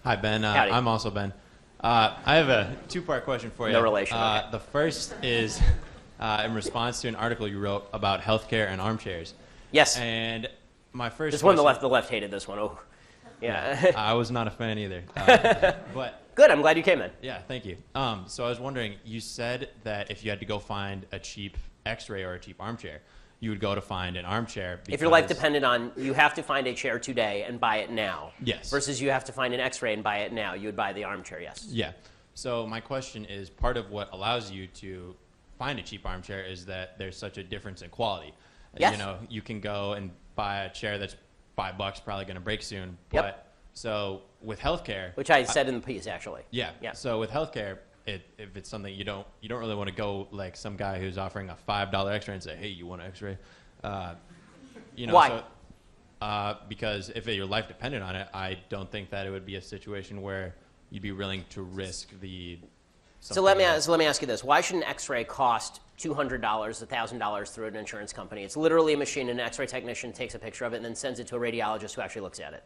Hi, Ben. Howdy. I'm also Ben. I have a two-part question for you. No relation. Okay. The first is in response to an article you wrote about healthcare and armchairs. Yes. And my first This question, one, the left hated this one. Oh, yeah. I was not a fan either. But Good. I'm glad you came in. yeah, thank you. So I was wondering, you said that if you had to go find a cheap X-ray or a cheap armchair, you would go to find an armchair. If your life depended on, you have to find a chair today and buy it now. Yes. Versus you have to find an X-ray and buy it now. You would buy the armchair, yes. Yeah. So my question is, part of what allows you to find a cheap armchair is that there's such a difference in quality. Yes. You know, you can go and buy a chair that's $5, probably going to break soon. Yep. But so with healthcare, Which I said in the piece, actually. yeah. Yeah. So with healthcare, if it's something you don't really want to go like some guy who's offering a $5 X-ray and say, hey, you want an X-ray? You know, Why? So, because if your life depended on it, I don't think that it would be a situation where you'd be willing to risk the. So let me ask you this: why should an X-ray cost $200, $1,000 through an insurance company? It's literally a machine. An X-ray technician takes a picture of it and then sends it to a radiologist who actually looks at it.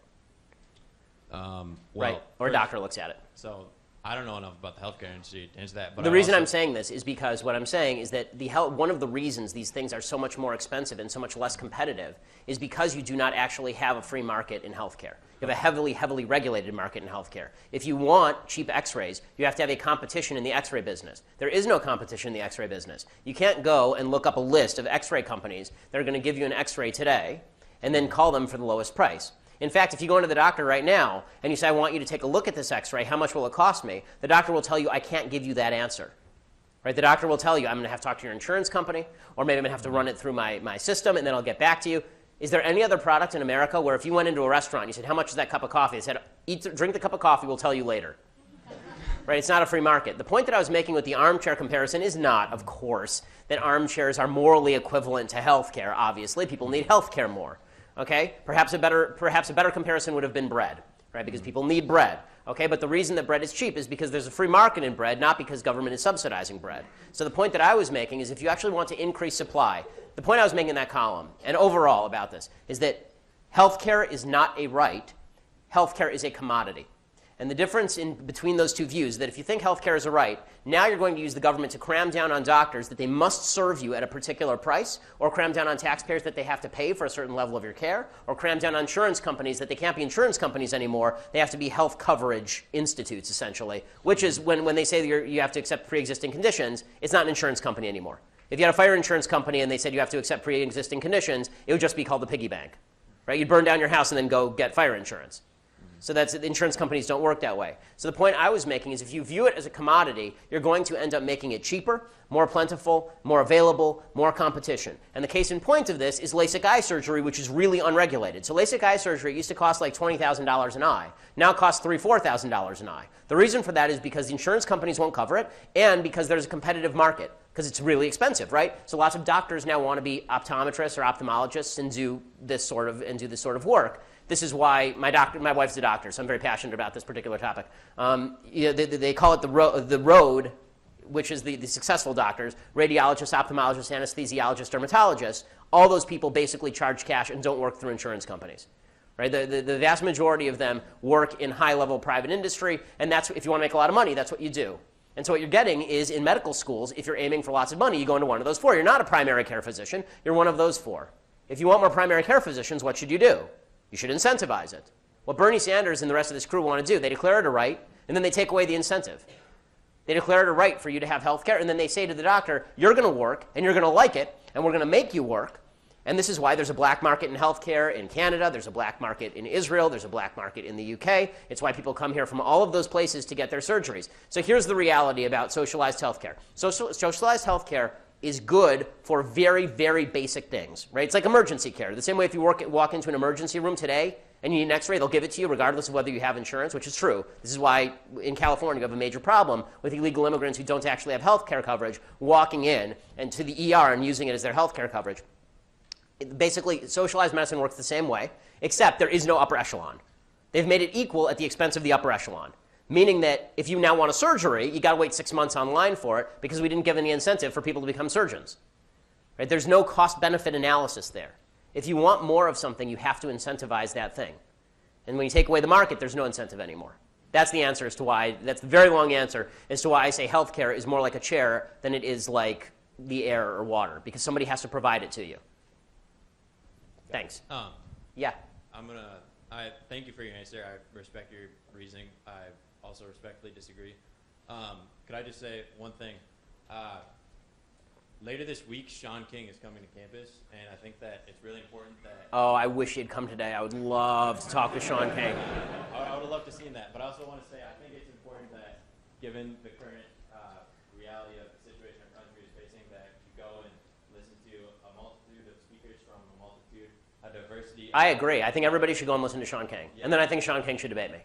Right, or a doctor looks at it. So I don't know enough about the healthcare industry to answer that. But The reason I'm saying this is because what I'm saying is that one of the reasons these things are so much more expensive and so much less competitive is because you do not actually have a free market in healthcare. You have a heavily, heavily regulated market in healthcare. If you want cheap X-rays, you have to have a competition in the X-ray business. There is no competition in the X-ray business. You can't go and look up a list of X-ray companies that are going to give you an X-ray today and then call them for the lowest price. In fact, if you go into the doctor right now and you say, I want you to take a look at this X-ray, how much will it cost me? The doctor will tell you, I can't give you that answer. Right? The doctor will tell you, I'm going to have to talk to your insurance company, or maybe I'm going to have to run it through my system, and then I'll get back to you. Is there any other product in America where if you went into a restaurant, you said, how much is that cup of coffee? They said, drink the cup of coffee, we'll tell you later. Right? It's not a free market. The point that I was making with the armchair comparison is not, of course, that armchairs are morally equivalent to healthcare. Obviously, people need healthcare more. Okay? Perhaps a better comparison would have been bread, right? Because people need bread. Okay? But the reason that bread is cheap is because there's a free market in bread, not because government is subsidizing bread. So the point that I was making is if you actually want to increase supply, the point I was making in that column, and overall about this, is that healthcare is not a right. Healthcare is a commodity. And the difference between those two views is that if you think healthcare is a right, now you're going to use the government to cram down on doctors that they must serve you at a particular price, or cram down on taxpayers that they have to pay for a certain level of your care, or cram down on insurance companies that they can't be insurance companies anymore. They have to be health coverage institutes, essentially, which is when they say that you have to accept pre-existing conditions, it's not an insurance company anymore. If you had a fire insurance company and they said you have to accept pre-existing conditions, it would just be called the piggy bank. Right? You'd burn down your house and then go get fire insurance. So the insurance companies don't work that way. So the point I was making is if you view it as a commodity, you're going to end up making it cheaper, more plentiful, more available, more competition. And the case in point of this is LASIK eye surgery, which is really unregulated. So LASIK eye surgery used to cost like $20,000 an eye. Now it costs $3,000, $4,000 an eye. The reason for that is because the insurance companies won't cover it and because there's a competitive market because it's really expensive, right? So lots of doctors now want to be optometrists or ophthalmologists and do this sort of work. This is why my wife's a doctor, so I'm very passionate about this particular topic. They call it the road, which is the successful doctors, radiologists, ophthalmologists, anesthesiologists, dermatologists. All those people basically charge cash and don't work through insurance companies. Right? The vast majority of them work in high-level private industry, and that's if you want to make a lot of money, that's what you do. And so what you're getting is in medical schools, if you're aiming for lots of money, you go into one of those four. You're not a primary care physician. You're one of those four. If you want more primary care physicians, what should you do? You should incentivize it. What Bernie Sanders and the rest of this crew want to do, they declare it a right, and then they take away the incentive. They declare it a right for you to have health care, and then they say to the doctor, you're going to work, and you're going to like it, and we're going to make you work. And this is why there's a black market in healthcare in Canada, there's a black market in Israel, there's a black market in the UK. It's why people come here from all of those places to get their surgeries. So here's the reality about socialized healthcare. Socialized healthcare is good for very, very basic things, right? It's like emergency care. The same way if you walk into an emergency room today and you need an x-ray, they'll give it to you regardless of whether you have insurance, which is true. This is why in California you have a major problem with illegal immigrants who don't actually have health care coverage walking in and to the ER and using it as their health care coverage. Basically, socialized medicine works the same way, except there is no upper echelon. They've made it equal at the expense of the upper echelon. Meaning that if you now want a surgery, you got to wait 6 months online for it because we didn't give any incentive for people to become surgeons. Right? There's no cost-benefit analysis there. If you want more of something, you have to incentivize that thing. And when you take away the market, there's no incentive anymore. That's the answer as to why, that's the very long answer as to why I say healthcare is more like a chair than it is like the air or water, because somebody has to provide it to you. Thanks. Yeah. I thank you for your answer. I respect your reasoning. I also respectfully disagree. Could I just say one thing? Later this week, Sean King is coming to campus, and I think that it's really important that... Oh, I wish he'd come today. I would love to talk with Sean King. I would have loved to see that, but I also want to say I think it's important that, given the current reality of the situation our country is facing, that you go and listen to a multitude of speakers from a multitude, a diversity... I agree. I think everybody should go and listen to Sean King. Yeah. And then I think Sean King should debate me.